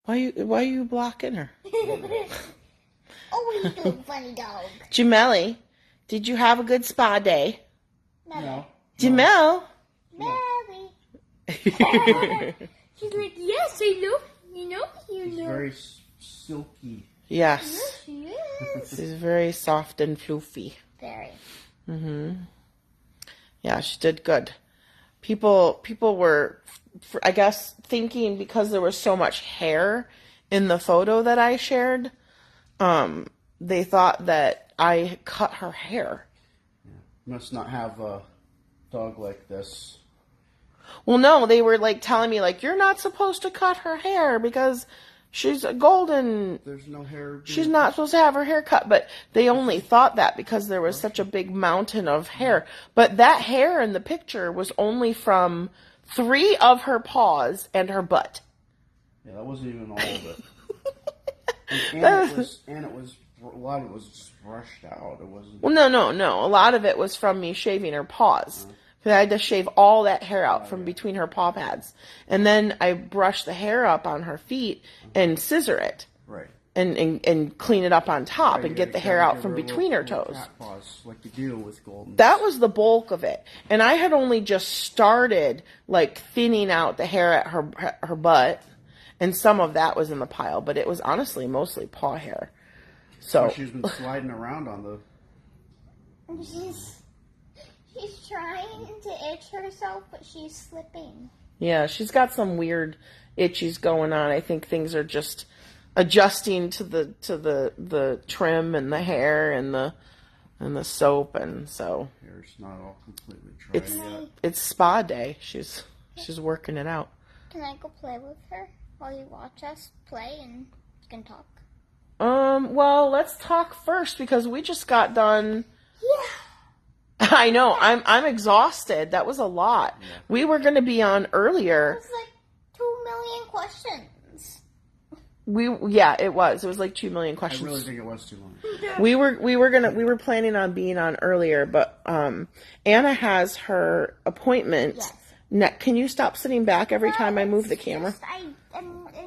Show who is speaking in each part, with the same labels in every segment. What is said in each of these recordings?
Speaker 1: Why are you blocking her?
Speaker 2: Oh, he's doing funny dog.
Speaker 1: Jameli, did you have a good spa day?
Speaker 2: No.
Speaker 1: Jamel?
Speaker 2: Mary. She's like, yes, I know. You know.
Speaker 3: She's very silky.
Speaker 1: Yes.
Speaker 2: Yes, she is.
Speaker 1: She's very soft and floofy.
Speaker 2: Very.
Speaker 1: Yeah, she did good. People were, I guess, thinking because there was so much hair in the photo that I shared, they thought that I cut her hair.
Speaker 3: Yeah. Must not have a dog like this.
Speaker 1: Well, no, they were like telling me like, you're not supposed to cut her hair because she's a golden.
Speaker 3: There's no hair.
Speaker 1: She's not supposed to have her hair cut, but they only thought that because there was such a big mountain of hair. But that hair in the picture was only from 3 of her paws and her butt.
Speaker 3: Yeah, that wasn't even all of it. and it was a lot of it was just brushed out. It wasn't.
Speaker 1: Well, no. A lot of it was from me shaving her paws. I had to shave all that hair out from between her paw pads. And then I brushed the hair up on her feet and scissor it.
Speaker 3: Right.
Speaker 1: And clean it up on top
Speaker 3: Right,
Speaker 1: and get the hair out from between her toes.
Speaker 3: Cat paws, like you do with golden.
Speaker 1: That was the bulk of it. And I had only just started like thinning out the hair at her butt. And some of that was in the pile. But it was honestly mostly paw hair. So
Speaker 3: She's been sliding around on the...
Speaker 2: She's trying to itch herself, but she's slipping.
Speaker 1: yeah, she's got some weird itchies going on. I think things are just adjusting to the trim and the hair and the soap, and so
Speaker 3: Hair's not all completely dry yet.
Speaker 1: it's spa day. She's working it out.
Speaker 2: Can I go play with her while you watch us play and you can talk?
Speaker 1: Well, let's talk first because we just got done.
Speaker 2: Yeah.
Speaker 1: I know. I'm exhausted. That was a lot.
Speaker 3: Yeah.
Speaker 1: We were going to be on earlier.
Speaker 2: It's like 2 million questions.
Speaker 1: It was. It was like 2 million
Speaker 3: I
Speaker 1: questions.
Speaker 3: really think it was too long.
Speaker 1: We were planning on being on earlier, but Anna has her appointment.
Speaker 2: Yes.
Speaker 1: Can you stop sitting back every time I move the camera?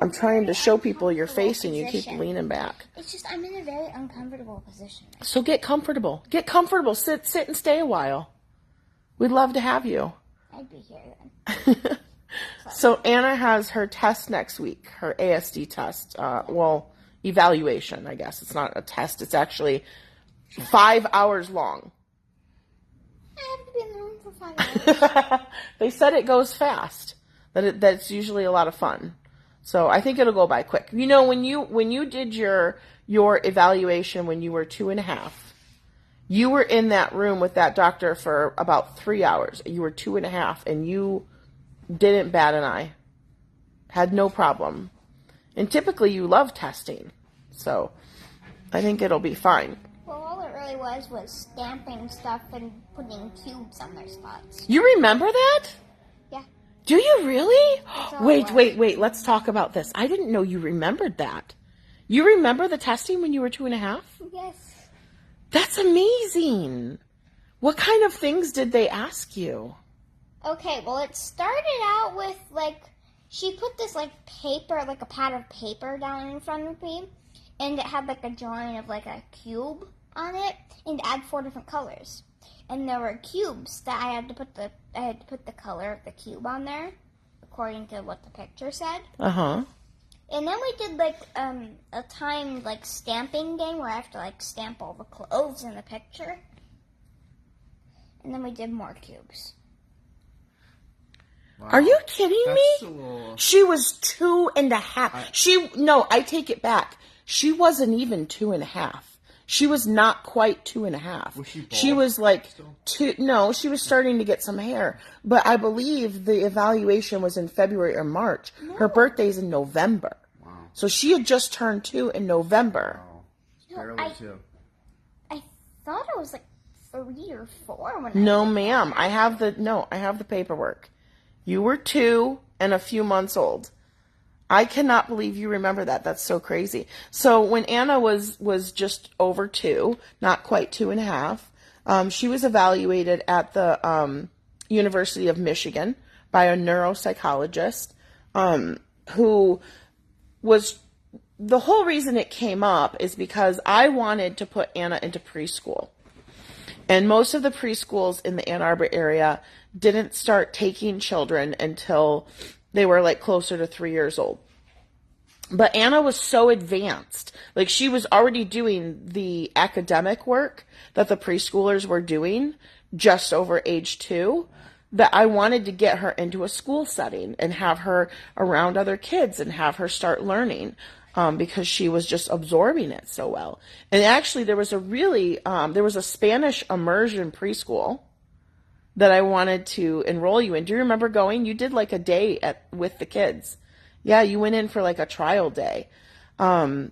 Speaker 1: I'm trying to show people your face and you keep leaning back.
Speaker 2: It's just I'm in a very uncomfortable position.
Speaker 1: So get comfortable. Get comfortable. Sit and stay a while. We'd love to have you.
Speaker 2: I'd be here then.
Speaker 1: So Anna has her test next week, her ASD test. Evaluation, I guess. It's not a test. It's actually 5 hours long.
Speaker 2: I have to be in the room for 5 hours.
Speaker 1: They said it goes fast. That's usually a lot of fun. So I think it'll go by quick. You know, when you did your evaluation when you were 2.5, you were in that room with that doctor for about 3 hours. You were 2.5, and you didn't bat an eye. Had no problem. And typically you love testing. So I think it'll be fine.
Speaker 2: Well, all it really was stamping stuff and putting cubes on their spots.
Speaker 1: You remember that?
Speaker 2: Yeah.
Speaker 1: Do you really?
Speaker 2: all
Speaker 1: Wait.
Speaker 2: it was.
Speaker 1: Let's talk about this. I didn't know you remembered that. You remember the testing when you were 2.5?
Speaker 2: Yes.
Speaker 1: That's amazing. What kind of things did they ask you?
Speaker 2: Okay, well, it started out with, she put this, paper, a pad of paper down in front of me, and it had, a drawing of, a cube on it, and it had 4 different colors. And there were cubes that I had to put the color of the cube on there, according to what the picture said.
Speaker 1: Uh-huh.
Speaker 2: And then we did, a timed, stamping game where I have to, stamp all the clothes in the picture. And then we did more cubes.
Speaker 3: Wow.
Speaker 1: Are you kidding me?
Speaker 3: That's a little...
Speaker 1: She was 2.5. I take it back. She wasn't even 2.5. She was not quite 2.5.
Speaker 3: Was she bald?
Speaker 1: She was
Speaker 3: Still?
Speaker 1: 2. No, she was starting to get some hair. But I believe the evaluation was in February or March.
Speaker 2: No.
Speaker 1: Her birthday's in November.
Speaker 3: Wow.
Speaker 1: So she had just turned 2 in November.
Speaker 3: Wow.
Speaker 2: No,
Speaker 3: Barely too.
Speaker 2: I thought it was 3 or 4 when
Speaker 1: No, ma'am. I have the paperwork. You were 2 and a few months old. I cannot believe you remember that. That's so crazy. So when Anna was just over 2, not quite 2.5, she was evaluated at the University of Michigan by a neuropsychologist who was, the whole reason it came up is because I wanted to put Anna into preschool. And most of the preschools in the Ann Arbor area didn't start taking children until they were like closer to 3 years old. But Anna was so advanced. Like, she was already doing the academic work that the preschoolers were doing just over age 2, that I wanted to get her into a school setting and have her around other kids and have her start learning. Because she was just absorbing it so well. And actually, there was a Spanish immersion preschool that I wanted to enroll you in. Do you remember going? You did like a day with the kids. Yeah, you went in for like a trial day. And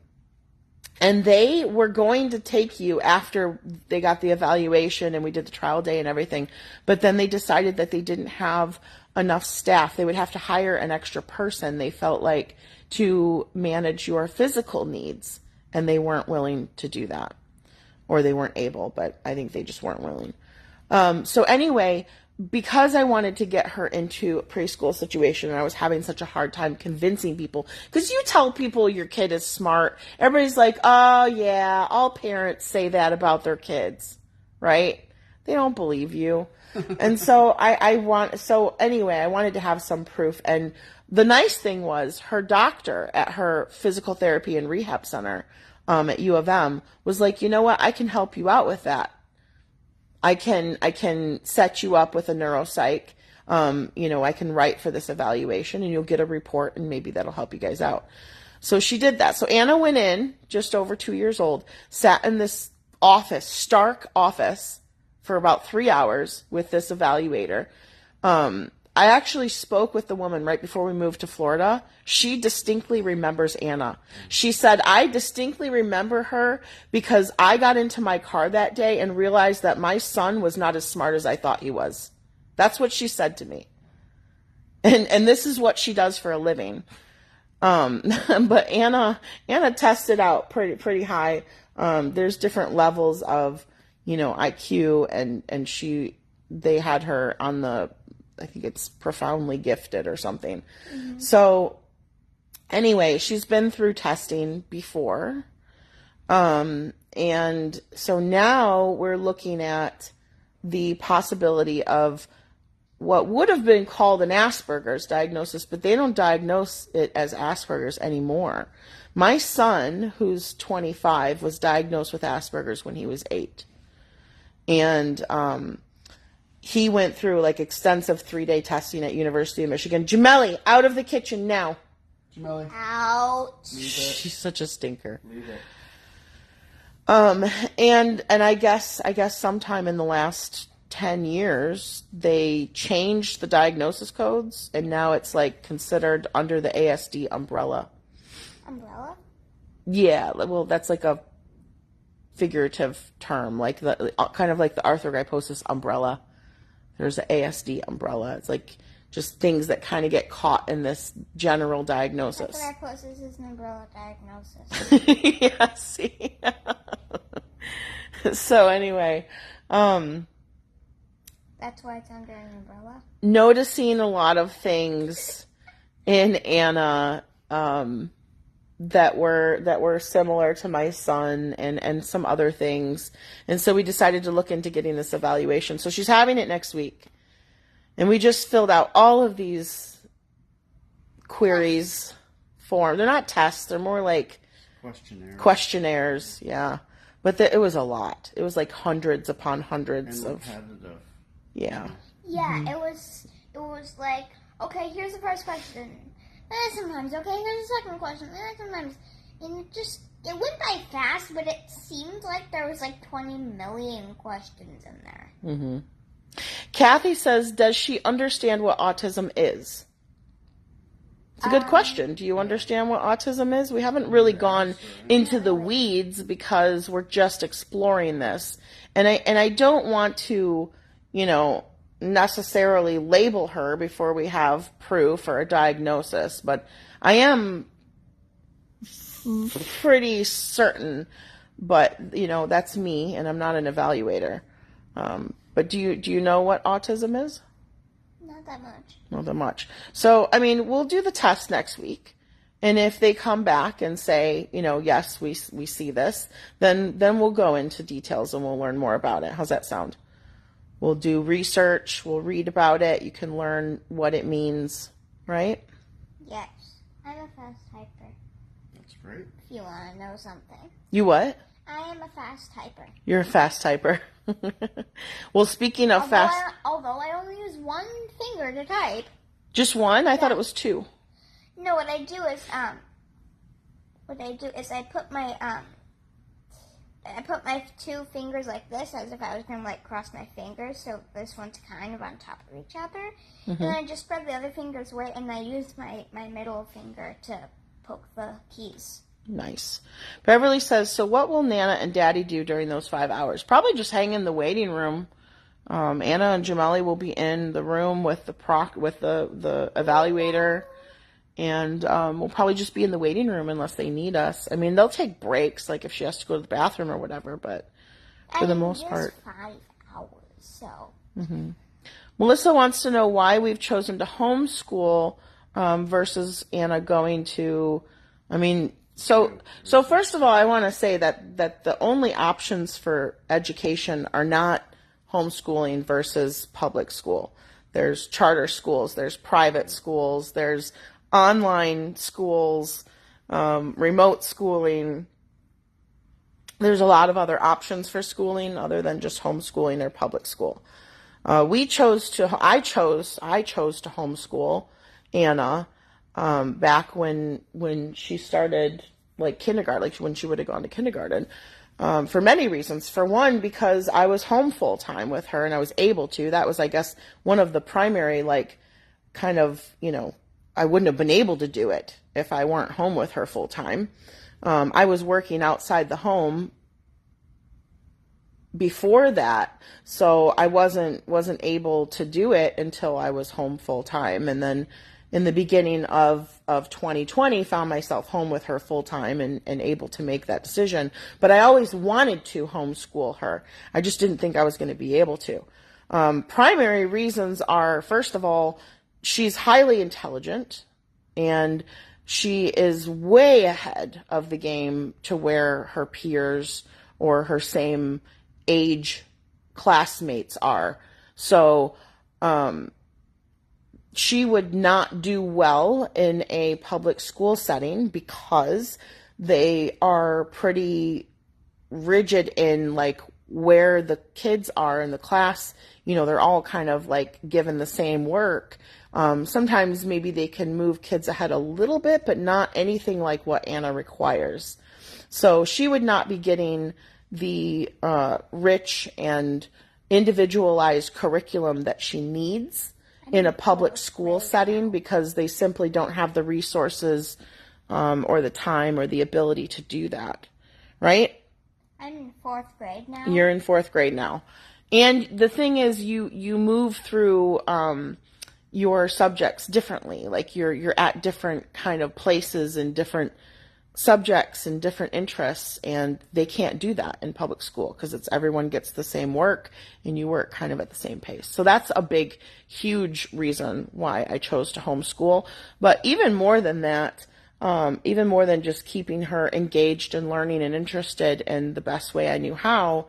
Speaker 1: they were going to take you after they got the evaluation and we did the trial day and everything. But then they decided that they didn't have enough staff. They would have to hire an extra person, they felt like, to manage your physical needs. And they weren't willing to do that. Or they weren't able, but I think they just weren't willing. So anyway, because I wanted to get her into a preschool situation and I was having such a hard time convincing people, because you tell people your kid is smart, everybody's like, oh yeah, all parents say that about their kids, right? They don't believe you. And so I wanted to have some proof. And the nice thing was, her doctor at her physical therapy and rehab center at U of M was like, you know what, I can help you out with that. I can set you up with a neuropsych. I can write for this evaluation and you'll get a report and maybe that'll help you guys out. So she did that. So Anna went in, just over 2 years old, sat in this stark office for about 3 hours with this evaluator. I actually spoke with the woman right before we moved to Florida. She distinctly remembers Anna. She said, I distinctly remember her because I got into my car that day and realized that my son was not as smart as I thought he was. That's what she said to me. And this is what she does for a living. But Anna tested out pretty high. There's different levels of, IQ, and they had her on I think it's profoundly gifted or something. Mm-hmm. So anyway, she's been through testing before. And so now we're looking at the possibility of what would have been called an Asperger's diagnosis, but they don't diagnose it as Asperger's anymore. My son, who's 25, was diagnosed with Asperger's when he was 8. And he went through like extensive 3-day testing at University of Michigan. Jameli, out of the kitchen now.
Speaker 3: Jameli.
Speaker 2: Out.
Speaker 1: She's such a stinker.
Speaker 3: Leave it.
Speaker 1: And I guess sometime in the last 10 years, they changed the diagnosis codes, and now it's like considered under the ASD umbrella.
Speaker 2: Umbrella?
Speaker 1: Yeah, well, that's like a figurative term, like kind of like the arthrogryposis umbrella. There's the ASD umbrella. It's like just things that kind of get caught in this general diagnosis.
Speaker 2: Arthritis is an umbrella diagnosis.
Speaker 1: Yeah, see? So anyway,
Speaker 2: that's why it's under an umbrella?
Speaker 1: Noticing a lot of things in Anna that were similar to my son and some other things. And so we decided to look into getting this evaluation. So she's having it next week. And we just filled out all of these queries form. They're not tests. They're more like questionnaires. Yeah. But it was a lot. It was like hundreds upon hundreds
Speaker 3: and
Speaker 1: of.
Speaker 3: Repetitive.
Speaker 1: Yeah.
Speaker 2: Yeah, mm-hmm. It was like, okay, here's the first question. Sometimes, okay, here's the second question. Sometimes, and it went by fast, but it seemed like there was like 20 million questions in there.
Speaker 1: Mm-hmm. Kathy says, does she understand what autism is? It's a good question. Do you understand what autism is? We haven't really gone into the weeds because we're just exploring this. And I don't want to, necessarily label her before we have proof or a diagnosis, but I am pretty certain, but that's me and I'm not an evaluator. But do you know what autism is?
Speaker 2: Not that much.
Speaker 1: Not that much. So, we'll do the test next week And if they come back and say, yes, we see this, then we'll go into details and we'll learn more about it. How's that sound? We'll do research. We'll read about it. You can learn what it means, right?
Speaker 2: Yes. I'm a fast typer.
Speaker 3: That's great.
Speaker 2: If you want to know something.
Speaker 1: You what?
Speaker 2: I am a fast typer.
Speaker 1: You're a fast typer. Well, speaking of
Speaker 2: Although I only use one finger to type.
Speaker 1: Just one? I thought it was two.
Speaker 2: No, what I do is I put my two fingers like this, as if I was going to cross my fingers, so this one's kind of on top of each other. Mm-hmm. And I just spread the other fingers away, and I use my middle finger to poke the keys.
Speaker 1: Nice. Beverly says, so what will Nana and Daddy do during those 5 hours? Probably just hang in the waiting room. Anna and Jamali will be in the room with the evaluator. And we'll probably just be in the waiting room unless they need us. I mean, they'll take breaks, like if she has to go to the bathroom or whatever, but for the most part.
Speaker 2: 5 hours, so.
Speaker 1: Mm-hmm. Melissa wants to know why we've chosen to homeschool versus Anna going to, so first of all, I want to say that the only options for education are not homeschooling versus public school. There's charter schools, there's private schools, there's online schools, remote schooling. There's a lot of other options for schooling other than just homeschooling or public school. I chose to homeschool Anna back when she started kindergarten, when she would have gone to kindergarten, for many reasons. For one, because I was home full time with her and I was able to. That was, I guess, one of the primary I wouldn't have been able to do it if I weren't home with her full time. I was working outside the home before that, so I wasn't able to do it until I was home full time. And then in the beginning of 2020, found myself home with her full time and able to make that decision. But I always wanted to homeschool her. I just didn't think I was going to be able to. Primary reasons are, first of all, she's highly intelligent, and she is way ahead of the game to where her peers or her same age classmates are. So she would not do well in a public school setting because they are pretty rigid in where the kids are in the class. They're all kind of given the same work. Sometimes maybe they can move kids ahead a little bit, but not anything like what Anna requires. So she would not be getting the rich and individualized curriculum that she needs in a public school setting because they simply don't have the resources or the time or the ability to do that. Right?
Speaker 2: I'm in 4th grade now.
Speaker 1: You're in 4th grade now. And the thing is, you move through your subjects differently. You're at different kind of places and different subjects and different interests, and they can't do that in public school because everyone gets the same work and you work kind of at the same pace. So that's a big, huge reason why I chose to homeschool. But even more than that, even more than just keeping her engaged and learning and interested in the best way I knew how,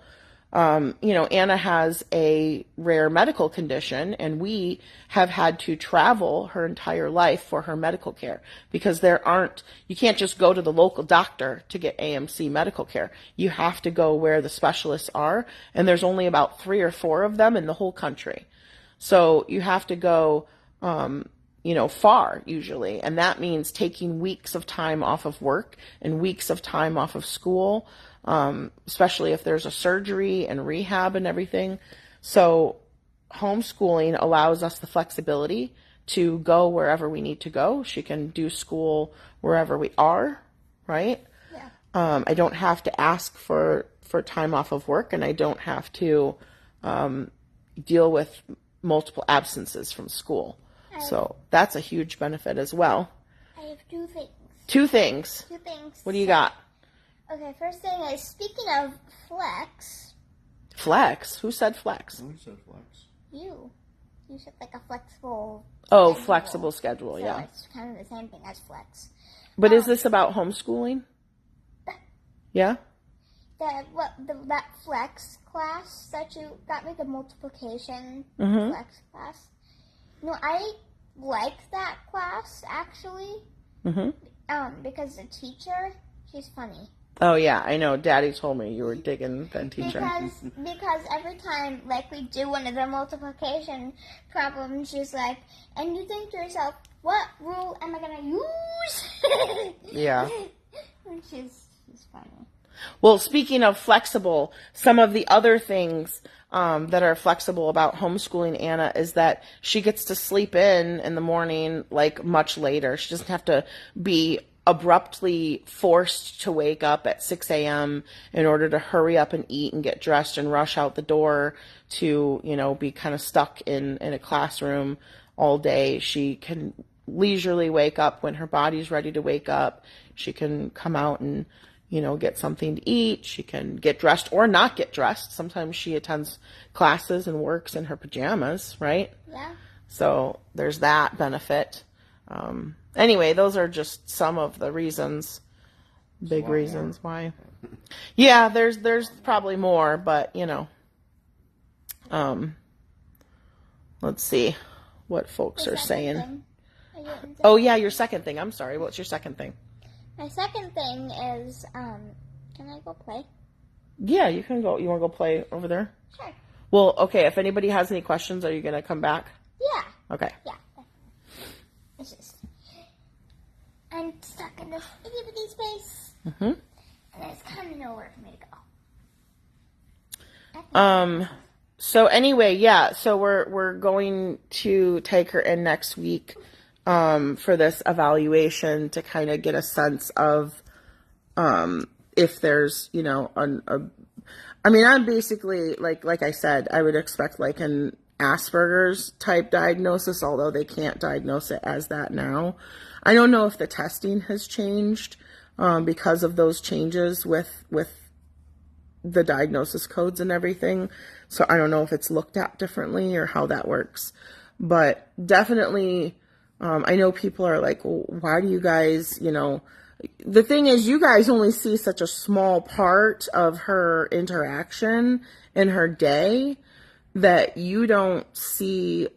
Speaker 1: Anna has a rare medical condition, and we have had to travel her entire life for her medical care because you can't just go to the local doctor to get AMC medical care. You have to go where the specialists are, and there's only about 3 or 4 of them in the whole country. So you have to go, far usually, and that means taking weeks of time off of work and weeks of time off of school. Especially if there's a surgery and rehab and everything. So homeschooling allows us the flexibility to go wherever we need to go. She can do school wherever we are, right?
Speaker 2: Yeah.
Speaker 1: I don't have to ask for time off of work, and I don't have to deal with multiple absences from school. So that's a huge benefit as well.
Speaker 2: I have 2 things.
Speaker 1: 2 things.
Speaker 2: 2 things.
Speaker 1: What do you got?
Speaker 2: Okay, first thing is, speaking of flex.
Speaker 1: Flex? Who said flex?
Speaker 3: Who said flex?
Speaker 2: You said a flexible
Speaker 1: schedule. Flexible schedule,
Speaker 2: so
Speaker 1: yeah.
Speaker 2: It's kind of the same thing as flex.
Speaker 1: But is this about homeschooling? Yeah?
Speaker 2: That flex class that you got me, the multiplication
Speaker 1: Mm-hmm.
Speaker 2: flex class. No, I like that class, actually.
Speaker 1: Mm-hmm.
Speaker 2: Because the teacher, she's funny.
Speaker 1: Oh, yeah, I know. Daddy told me you were digging that teacher.
Speaker 2: Because every time, like, we do one of the multiplication problems, she's like, and you think to yourself, what rule am I going to use?
Speaker 1: Yeah.
Speaker 2: She's funny.
Speaker 1: Well, speaking of flexible, some of the other things that are flexible about homeschooling Anna is that she gets to sleep in the morning, like, much later. She doesn't have to be abruptly forced to wake up at 6 a.m. in order to hurry up and eat and get dressed and rush out the door to, be kind of stuck in a classroom all day. She can leisurely wake up when her body's ready to wake up. She can come out and, get something to eat. She can get dressed or not get dressed. Sometimes she attends classes and works in her pajamas, right?
Speaker 2: Yeah.
Speaker 1: So there's that benefit. Anyway, those are just some of the reasons, big reasons why. Yeah, there's probably more, but let's see what folks are saying. Oh yeah, your second thing. I'm sorry. What's your second thing?
Speaker 2: My second thing is, can I go play?
Speaker 1: Yeah, you can go. You want to go play over there?
Speaker 2: Sure.
Speaker 1: Well, okay. If anybody has any questions, are you gonna come back?
Speaker 2: Yeah.
Speaker 1: Okay.
Speaker 2: Yeah. It's just, I'm stuck in this itty bitty space.
Speaker 1: Mm-hmm.
Speaker 2: And there's kind of nowhere for me to go.
Speaker 1: So anyway, yeah, so we're going to take her in next week for this evaluation to kind of get a sense of if there's, I'm basically like I said, I would expect like an Asperger's type diagnosis, although they can't diagnose it as that now. I don't know if the testing has changed because of those changes with the diagnosis codes and everything. So I don't know if it's looked at differently or how that works. But definitely, I know people are like, well, why do you guys, the thing is you guys only see such a small part of her interaction in her day that you don't see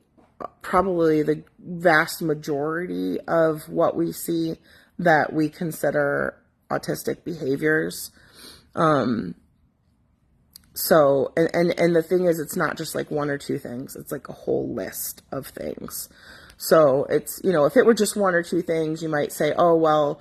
Speaker 1: probably the vast majority of what we see that we consider autistic behaviors. So, and the thing is, it's not just like one or two things. It's like a whole list of things. So it's, if it were just one or two things, you might say, oh, well,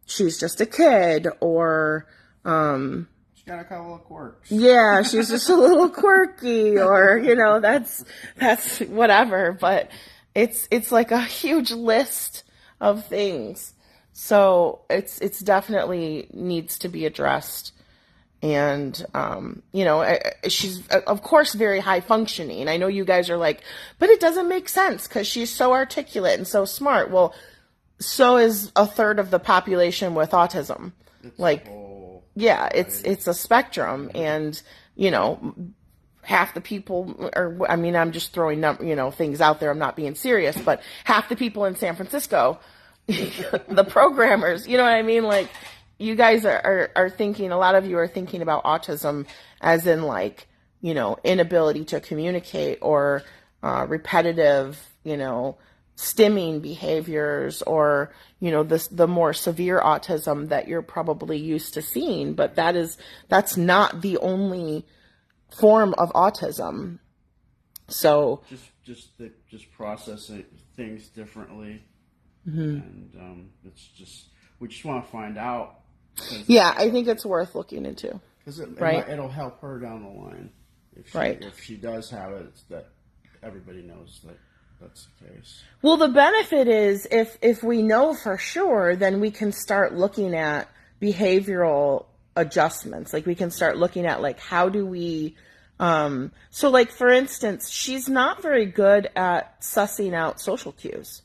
Speaker 1: she's just a kid, or,
Speaker 3: she's got a couple of quirks.
Speaker 1: Yeah, she's just a little quirky, or, that's whatever. But it's like a huge list of things. So it's definitely needs to be addressed. And, she's, of course, very high functioning. I know you guys are like, but it doesn't make sense because she's so articulate and so smart. Well, so is a third of the population with autism. It's a spectrum. And, half the people I'm just throwing, things out there. I'm not being serious, but half the people in San Francisco, the programmers, you know what I mean? Like, you guys are thinking, a lot of you are thinking about autism as in like, inability to communicate or repetitive, stimming behaviors or, the more severe autism that you're probably used to seeing. But that's not the only form of autism. So
Speaker 3: just processing things differently.
Speaker 1: Mm-hmm.
Speaker 3: And we just want to find out.
Speaker 1: Yeah, I think it's worth looking into.
Speaker 3: Because
Speaker 1: right?
Speaker 3: It'll help her down the line. If she does have it, it's that everybody knows that that's the case. Well,
Speaker 1: the benefit is if we know for sure, then we can start looking at behavioral adjustments. Like we can start looking at like, how do we, so like for instance, she's not very good at sussing out social cues.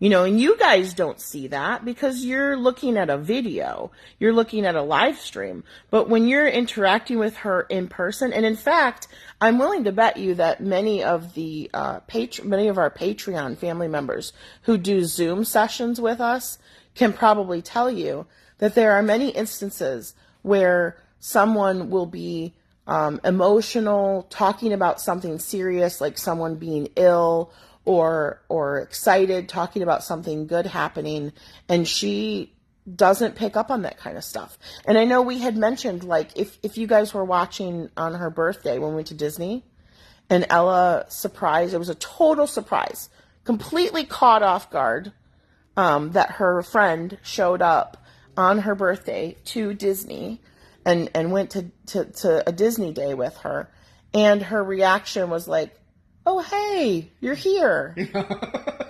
Speaker 1: And you guys don't see that because you're looking at a video, you're looking at a live stream. But when you're interacting with her in person, and in fact, I'm willing to bet you that many of the many of our Patreon family members who do Zoom sessions with us, can probably tell you that there are many instances where someone will be emotional, talking about something serious, like someone being ill or excited, talking about something good happening, and she doesn't pick up on that kind of stuff. And I know we had mentioned, like, if you guys were watching on her birthday when we went to Disney, and Ella surprised, it was a total surprise, completely caught off guard, that her friend showed up on her birthday to Disney and went to a Disney day with her. And her reaction was like, oh, hey, you're here.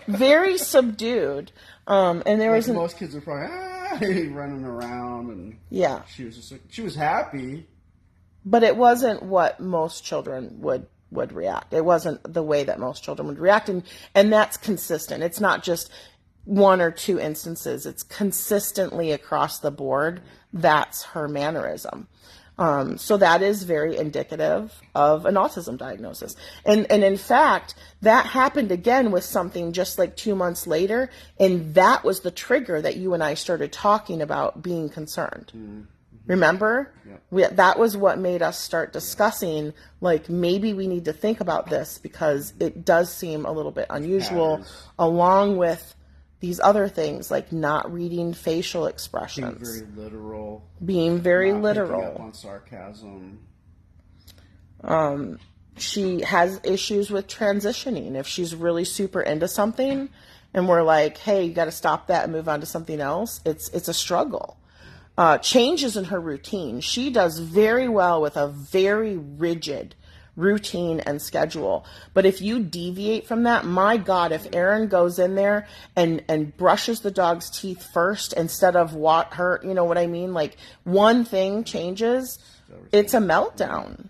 Speaker 1: Very subdued. And there was
Speaker 3: most kids are probably running around, and
Speaker 1: yeah,
Speaker 3: she was just like, she was happy,
Speaker 1: but it wasn't what most children would react. It wasn't the way that most children would react, and that's consistent. It's not just one or two instances. It's consistently across the board. That's her mannerism. So that is very indicative of an autism diagnosis. And in fact, that happened again with something just like 2 months later, and that was the trigger that you and I started talking about being concerned. Mm-hmm. Remember? Yep. That was what made us start discussing, like, maybe we need to think about this because it does seem a little bit unusual, along with these other things, like not reading facial expressions. Being very literal.
Speaker 3: Picking up on sarcasm.
Speaker 1: She has issues with transitioning. If she's really super into something and we're like, hey, you got to stop that and move on to something else, it's a struggle. Changes in her routine. She does very well with a very rigid routine and schedule. But if you deviate from that, my God, if Erin goes in there and brushes the dog's teeth first instead of what her, you know what I mean? Like, one thing changes, it's a meltdown.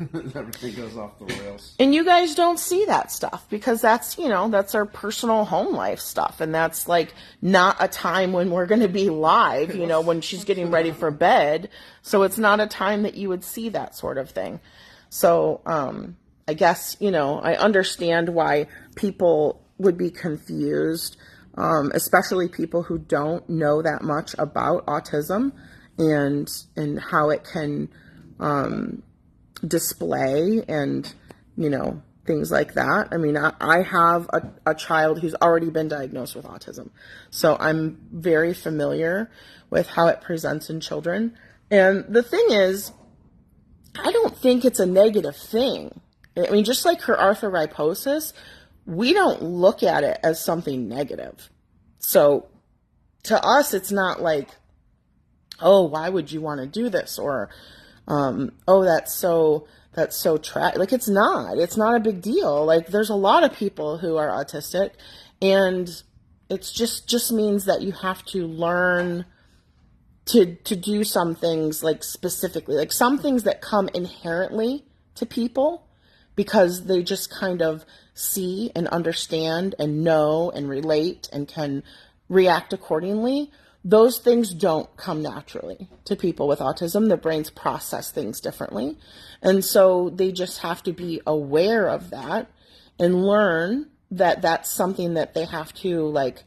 Speaker 3: Everything goes off the rails.
Speaker 1: And you guys don't see that stuff because that's, that's our personal home life stuff. And that's like not a time when we're going to be live, when she's getting ready for bed. So it's not a time that you would see that sort of thing. So I guess, I understand why people would be confused, especially people who don't know that much about autism and how it can display and, things like that. I mean, I have a child who's already been diagnosed with autism. So I'm very familiar with how it presents in children. And the thing is, I don't think it's a negative thing. I mean, just like her arthrogryposis, we don't look at it as something negative. So to us, it's not like, oh, why would you want to do this? Or, oh, that's so tragic. Like, it's not a big deal. Like, there's a lot of people who are autistic, and it's just means that you have to learn to do some things, like, specifically, like some things that come inherently to people because they just kind of see and understand and know and relate and can react accordingly. Those things don't come naturally to people with autism. Their brains process things differently. And so they just have to be aware of that and learn that that's something that they have to, like,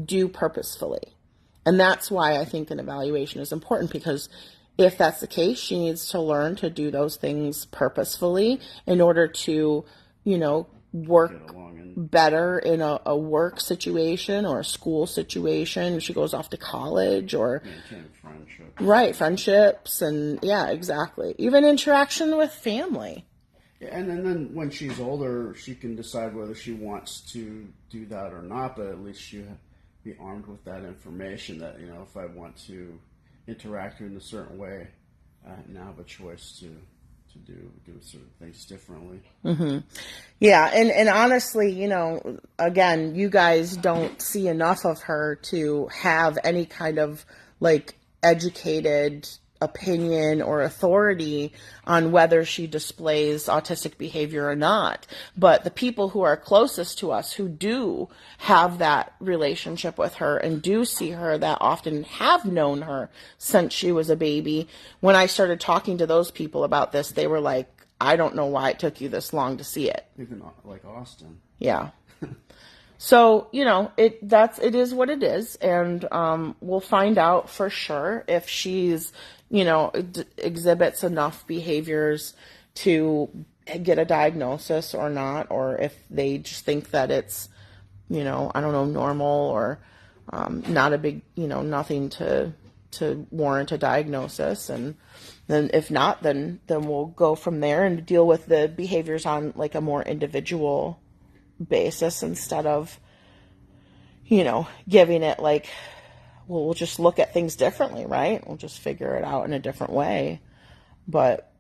Speaker 1: do purposefully. And that's why I think an evaluation is important, because if that's the case, she needs to learn to do those things purposefully in order to, work better in a work situation or a school situation. She goes off to college or friendships, and yeah, exactly. Even interaction with family.
Speaker 3: Yeah, and then when she's older, she can decide whether she wants to do that or not. But at least she be armed with that information that, if I want to interact in a certain way, I now have a choice to do certain things differently.
Speaker 1: Mm-hmm. Yeah, and honestly, again, you guys don't see enough of her to have any kind of, like, educated opinion or authority on whether she displays autistic behavior or not. But the people who are closest to us, who do have that relationship with her and do see her that often, have known her since she was a baby, when I started talking to those people about this, they were like, I don't know why it took you this long to see it.
Speaker 3: Even like Austin.
Speaker 1: Yeah. So, it is what it is, and we'll find out for sure if she's, exhibits enough behaviors to get a diagnosis or not, or if they just think that it's, I don't know, normal or not a big, nothing to warrant a diagnosis. And then if not, then we'll go from there and deal with the behaviors on like a more individual basis instead of, giving it like, well, we'll just look at things differently, right? We'll just figure it out in a different way. But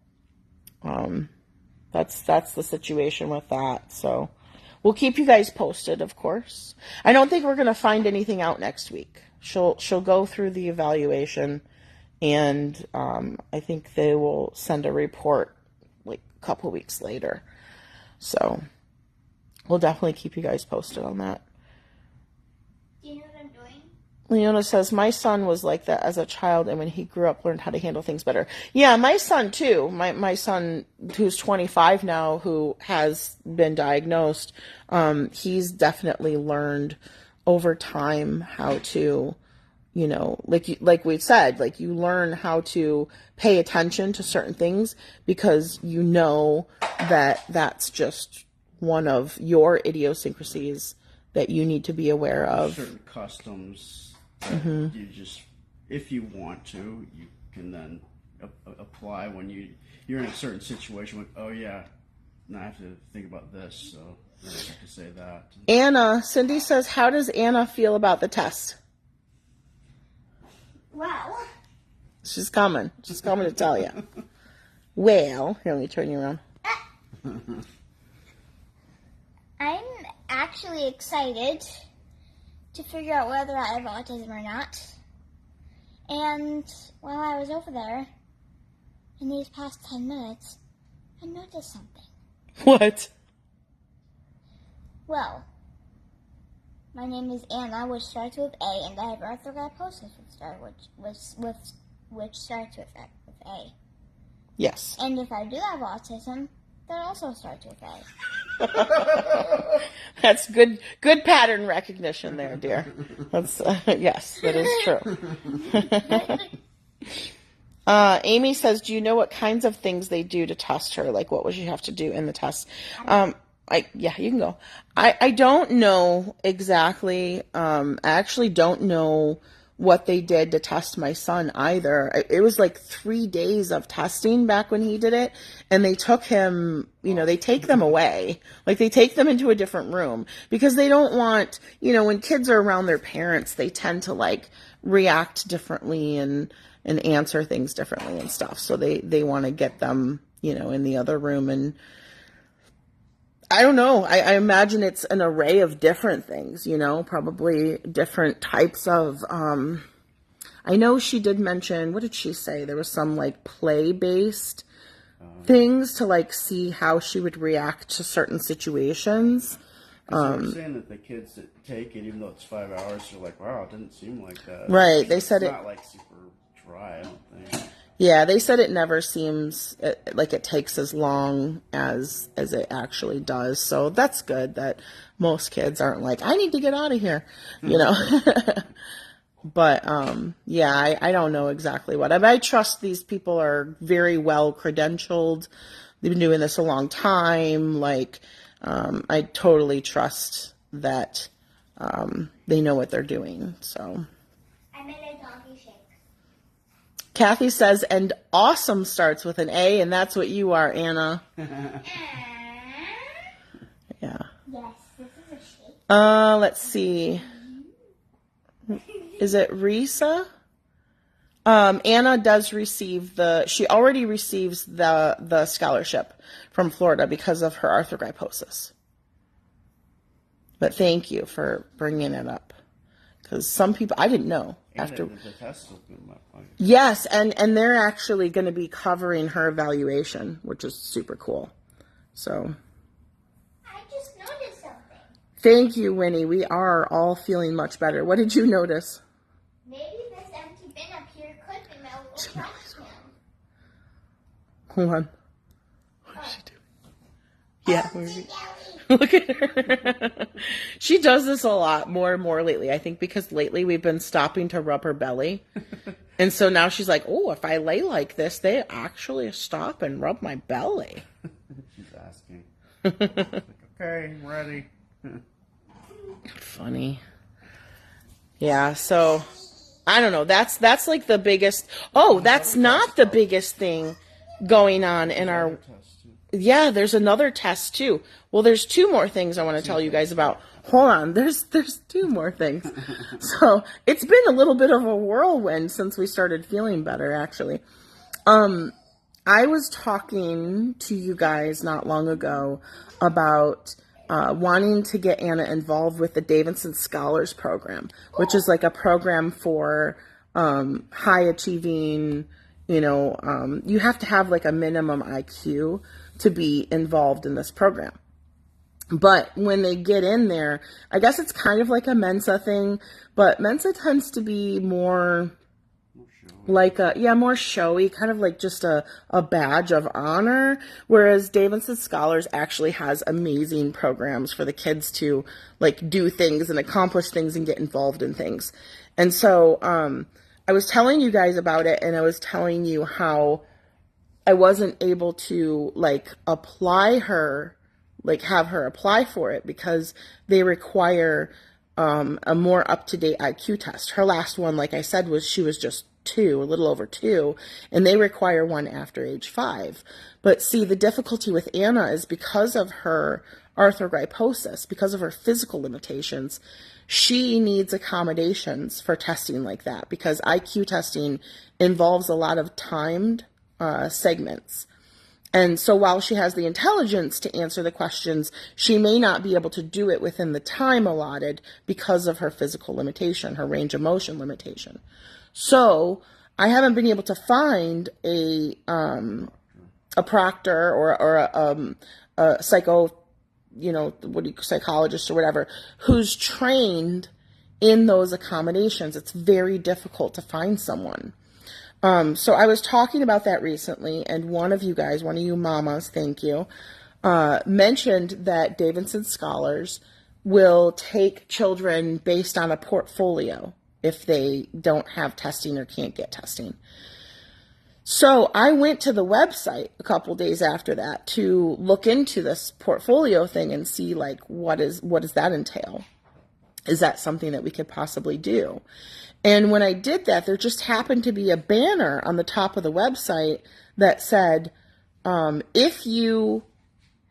Speaker 1: that's the situation with that. So we'll keep you guys posted, of course. I don't think we're going to find anything out next week. She'll go through the evaluation, and I think they will send a report like a couple weeks later. So we'll definitely keep you guys posted on that.
Speaker 2: Do you know what I'm doing?
Speaker 1: Leona says, my son was like that as a child, and when he grew up, learned how to handle things better. Yeah, my son too. My son, who's 25 now, who has been diagnosed, he's definitely learned over time how to, like we said, like you learn how to pay attention to certain things because that that's just one of your idiosyncrasies that you need to be aware of.
Speaker 3: Certain customs that you just, if you want to, you can then apply when you're in a certain situation. With, oh yeah, now I have to think about this, so I have to say that.
Speaker 1: Anna, Cindy says, how does Anna feel about the test?
Speaker 2: Well,
Speaker 1: She's coming to tell you. Well, here, let me turn you around.
Speaker 2: I'm actually excited to figure out whether I have autism or not. And while I was over there, in these past 10 minutes, I noticed something.
Speaker 1: What?
Speaker 2: Well, my name is Anna, which starts with A, and I have arthrogryposis, which starts with A.
Speaker 1: Yes.
Speaker 2: And if I do have autism, that also starts with A.
Speaker 1: That's good pattern recognition there, dear. That's yes, that is true. Amy says, do you know what kinds of things they do to test her? Like, what would you have to do in the test? Yeah, you can go. I don't know exactly. I actually don't know what they did to test my son either. It was like 3 days of testing back when he did it, and they took him, they take them away. Like, they take them into a different room because they don't want, when kids are around their parents, they tend to like react differently and answer things differently and stuff. So they want to get them, in the other room. And I don't know. I imagine it's an array of different things, probably different types of, I know she did mention, what did she say? There was some like play-based things to like see how she would react to certain situations.
Speaker 3: They're saying that the kids that take it, even though it's 5 hours, they're like, wow, it didn't seem like that.
Speaker 1: Right. They said
Speaker 3: it's not like super dry, I don't think.
Speaker 1: Yeah, they said it never seems like it takes as long as it actually does. So that's good that most kids aren't like, I need to get out of here, But, yeah, I don't know exactly what. I trust these people are very well credentialed. They've been doing this a long time. Like, I totally trust that they know what they're doing. So.
Speaker 2: I made a doggy shake.
Speaker 1: Kathy says, and awesome starts with an A, and that's what you are, Anna. Yeah.
Speaker 2: Yes, this is a shake.
Speaker 1: Let's see. Is it Risa? Anna does receive she already receives the scholarship from Florida because of her arthrogryposis. But thank you for bringing it up. Because some people, I didn't know. After
Speaker 3: the test will be my point.
Speaker 1: Yes, and they're actually going to be covering her evaluation, which is super cool. So.
Speaker 2: I just noticed something.
Speaker 1: Thank you, Winnie. We are all feeling much better. What did you notice?
Speaker 2: Maybe this empty bin up here could be my little trash can.
Speaker 1: Hold on. What is she doing? Yeah.
Speaker 2: Empty belly.
Speaker 1: Look at her. She does this a lot more and more lately. I think because lately we've been stopping to rub her belly. And so now she's like, oh, if I lay like this, they actually stop and rub my belly.
Speaker 3: She's asking. Like, okay, I'm ready.
Speaker 1: Funny. Yeah, so I don't know. That's like the biggest. Oh, that's not the biggest thing going on in our. Yeah, there's another test too. Well, there's two more things I want to tell you guys about. Hold on, there's two more things. So it's been a little bit of a whirlwind since we started feeling better, actually. I was talking to you guys not long ago about wanting to get Anna involved with the Davidson Scholars program, which is like a program for high achieving, you have to have like a minimum IQ to be involved in this program. But when they get in there, I guess it's kind of like a Mensa thing, but Mensa tends to be more like more showy, kind of like just a badge of honor, whereas Davidson Scholars actually has amazing programs for the kids to like do things and accomplish things and get involved in things. And so I was telling you guys about it, and I was telling you how I wasn't able to like have her apply for it because they require a more up-to-date IQ test. Her last one, like I said, she was just 2, a little over 2, and they require one after age 5. But see, the difficulty with Anna is because of her arthrogryposis, because of her physical limitations, she needs accommodations for testing like that, because IQ testing involves a lot of timed segments. And so while she has the intelligence to answer the questions, she may not be able to do it within the time allotted because of her physical limitation, her range of motion limitation. So I haven't been able to find a proctor or a psycho, psychologist or whatever, who's trained in those accommodations. It's very difficult to find someone. So I was talking about that recently, and one of you mamas, thank you, mentioned that Davidson Scholars will take children based on a portfolio if they don't have testing or can't get testing. So I went to the website a couple days after that to look into this portfolio thing and see like what does that entail? Is that something that we could possibly do? And when I did that, there just happened to be a banner on the top of the website that said, if you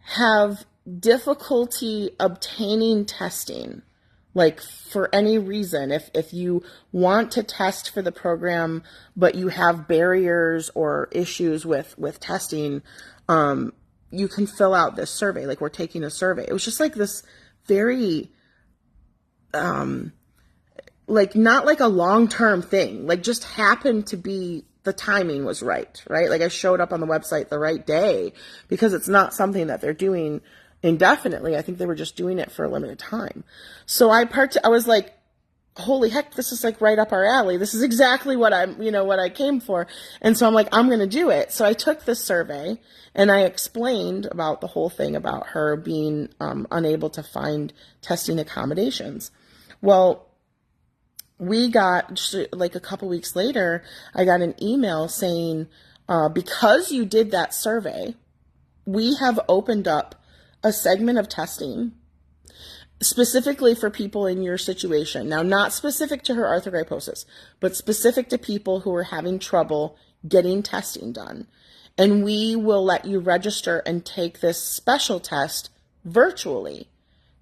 Speaker 1: have difficulty obtaining testing, like for any reason, if you want to test for the program, but you have barriers or issues with testing, you can fill out this survey. Like, we're taking a survey. It was just like this very, like not like a long-term thing, like just happened to be the timing was right? Like I showed up on the website the right day because it's not something that they're doing indefinitely. I think they were just doing it for a limited time. So I was like, holy heck, this is like right up our alley. This is exactly what what I came for. And so I'm like, I'm going to do it. So I took this survey and I explained about the whole thing about her being unable to find testing accommodations. Well, we got, just like a couple weeks later, I got an email saying, because you did that survey, we have opened up a segment of testing specifically for people in your situation. Now, not specific to her arthrogryposis, but specific to people who are having trouble getting testing done. And we will let you register and take this special test virtually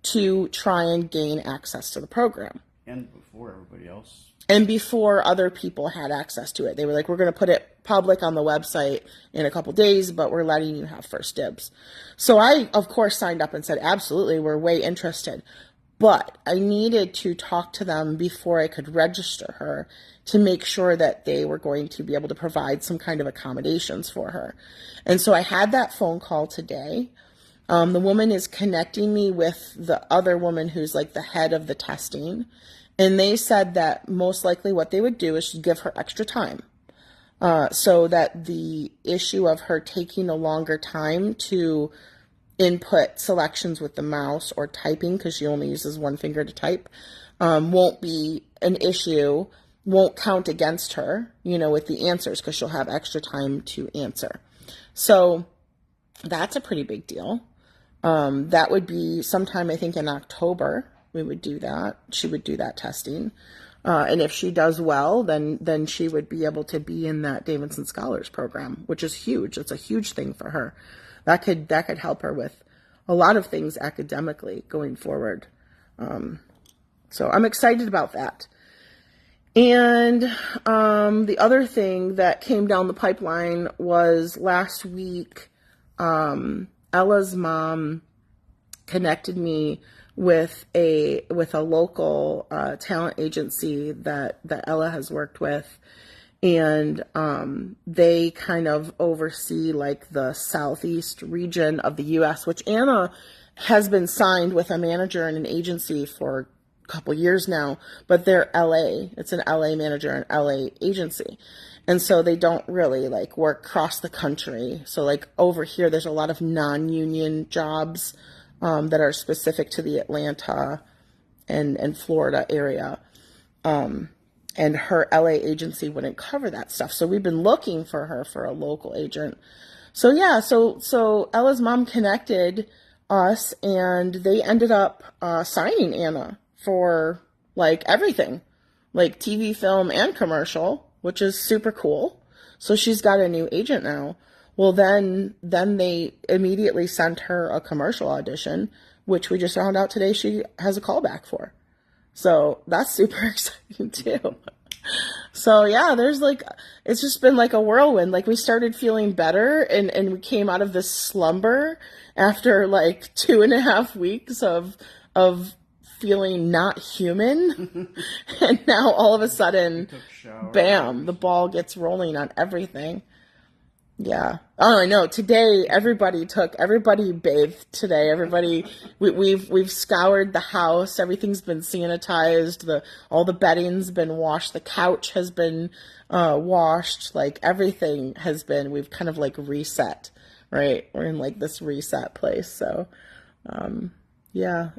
Speaker 1: to try and gain access to the program.
Speaker 3: And before everybody else.
Speaker 1: And before other people had access to it. They were like, we're going to put it public on the website in a couple days, but we're letting you have first dibs. So I, of course, signed up and said, absolutely, we're way interested. But I needed to talk to them before I could register her to make sure that they were going to be able to provide some kind of accommodations for her. And so I had that phone call today. The woman is connecting me with the other woman who's like the head of the testing. And they said that most likely what they would do is give her extra time. So that the issue of her taking a longer time to input selections with the mouse or typing, because she only uses one finger to type, won't be an issue, won't count against her, with the answers, because she'll have extra time to answer. So that's a pretty big deal. That would be sometime, I think, in October. We would do that. She would do that testing. And if she does well, then she would be able to be in that Davidson Scholars program, which is huge. It's a huge thing for her. That could help her with a lot of things academically going forward. So I'm excited about that. And the other thing that came down the pipeline was last week, Ella's mom connected me with a local talent agency that Ella has worked with, and they kind of oversee like the southeast region of the U.S., which Anna has been signed with a manager and an agency for a couple years now, but they're LA. It's an LA manager and LA agency. And so they don't really like work across the country. So like over here, there's a lot of non-union jobs that are specific to the Atlanta and Florida area. And her LA agency wouldn't cover that stuff. So we've been looking for her for a local agent. So yeah, so Ella's mom connected us, and they ended up signing Anna for like everything, like TV, film, and commercial, which is super cool. So she's got a new agent now. Well, then they immediately sent her a commercial audition, which we just found out today she has a callback for. So that's super exciting too. So yeah, it's just been like a whirlwind. Like we started feeling better and we came out of this slumber after like 2.5 weeks of feeling not human. And now all of a sudden, bam, the ball gets rolling on everything. Yeah. Oh, I know. Today, everybody bathed today. We've scoured the house. Everything's been sanitized. All the bedding's been washed. The couch has been washed. Like everything has been, we've kind of like reset, right? We're in like this reset place. So, yeah,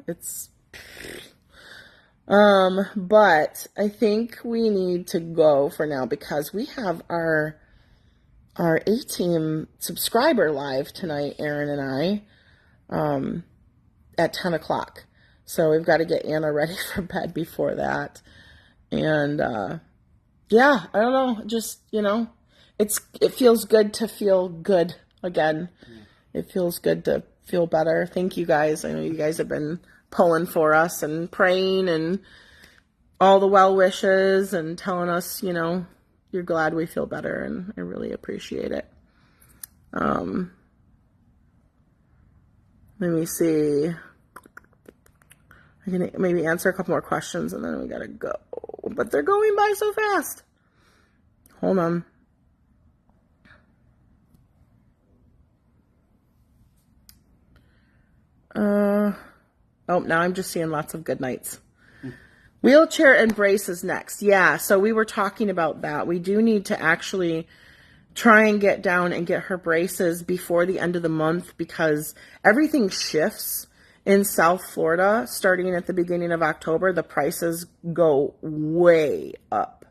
Speaker 1: but I think we need to go for now because we have our A-Team subscriber live tonight, Aaron and I, at 10 o'clock. So we've got to get Anna ready for bed before that. And, yeah, I don't know. Just, it feels good to feel good again. It feels good to feel better. Thank you guys. I know you guys have been pulling for us and praying and all the well wishes and telling us, you're glad we feel better, and I really appreciate it. Let me see. I can maybe answer a couple more questions, and then we gotta go. But they're going by so fast. Hold on. Now I'm just seeing lots of good nights. Wheelchair and braces next. Yeah, so we were talking about that. We do need to actually try and get down and get her braces before the end of the month because everything shifts in South Florida starting at the beginning of October. The prices go way up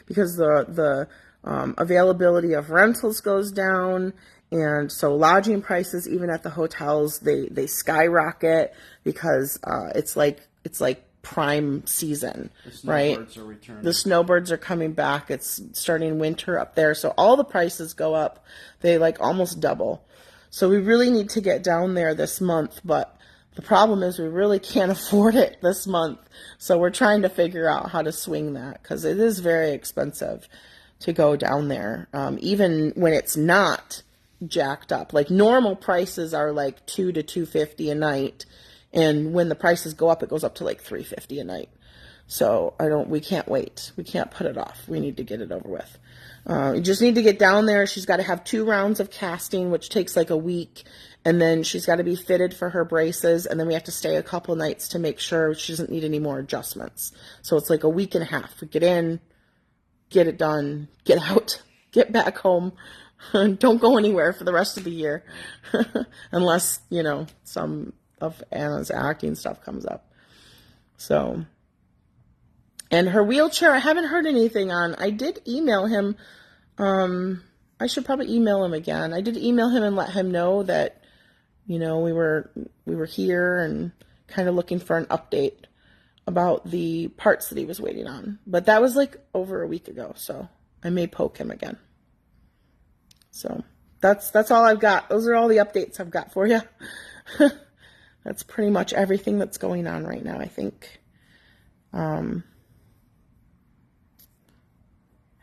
Speaker 1: because the availability of rentals goes down. And so lodging prices, even at the hotels, they skyrocket because it's like prime season, right?
Speaker 3: Are returning.
Speaker 1: The snowbirds are coming back. It's starting winter up there. So all the prices go up. They like almost double. So we really need to get down there this month. But the problem is we really can't afford it this month. So we're trying to figure out how to swing that because it is very expensive to go down there. Even when it's not jacked up. Like normal prices are like $200 to $250 a night. And when the prices go up, it goes up to like $350 a night. So we can't wait. We can't put it off. We need to get it over with. You just need to get down there. She's got to have 2 rounds of casting, which takes like a week. And then she's got to be fitted for her braces. And then we have to stay a couple nights to make sure she doesn't need any more adjustments. So it's like a week and a half. We get in, get it done, get out, get back home. Don't go anywhere for the rest of the year. Unless, some of Anna's acting stuff comes up. So, and her wheelchair, I haven't heard anything on. I did email him. I should probably email him again. I did email him and let him know that, we were here and kind of looking for an update about the parts that he was waiting on. But that was like over a week ago, so I may poke him again. So that's all I've got. Those are all the updates I've got for you. That's pretty much everything that's going on right now, I think.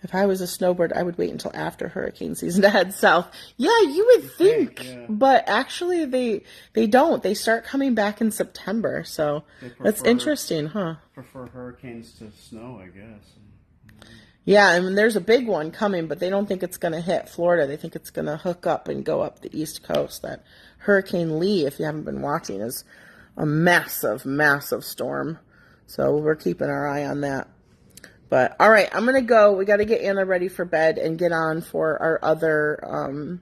Speaker 1: If I was a snowbird, I would wait until after hurricane season to head south. Yeah, you would think.
Speaker 3: Yeah.
Speaker 1: But actually they don't. They start coming back in September. So that's interesting, huh?
Speaker 3: Prefer hurricanes to snow, I guess.
Speaker 1: Yeah, and there's a big one coming, but they don't think it's going to hit Florida. They think it's going to hook up and go up the East Coast. That Hurricane Lee, if you haven't been watching, is a massive, massive storm. So we're keeping our eye on that. But, all right, I'm going to go. We got to get Anna ready for bed and get on for our other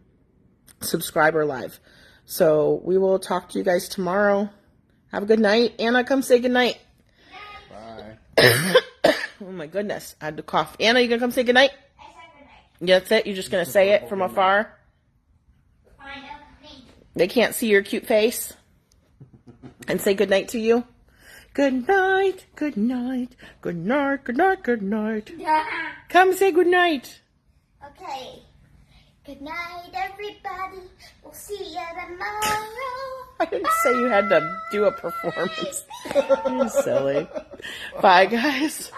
Speaker 1: subscriber live. So we will talk to you guys tomorrow. Have a good night. Anna, come say good night.
Speaker 3: Bye.
Speaker 1: Oh, my goodness. I had to cough. Anna, you going to come say good night?
Speaker 2: I said good night.
Speaker 1: Yeah, that's it? You're just going to say it from afar?
Speaker 2: I know. Thank you.
Speaker 1: They can't see your cute face? And say good night to you? Good night, good night, good night, good night, good night. Come say good night.
Speaker 2: Okay. Good night, everybody. We'll see you tomorrow.
Speaker 1: I didn't say you had to do a performance. You're silly. Bye, guys.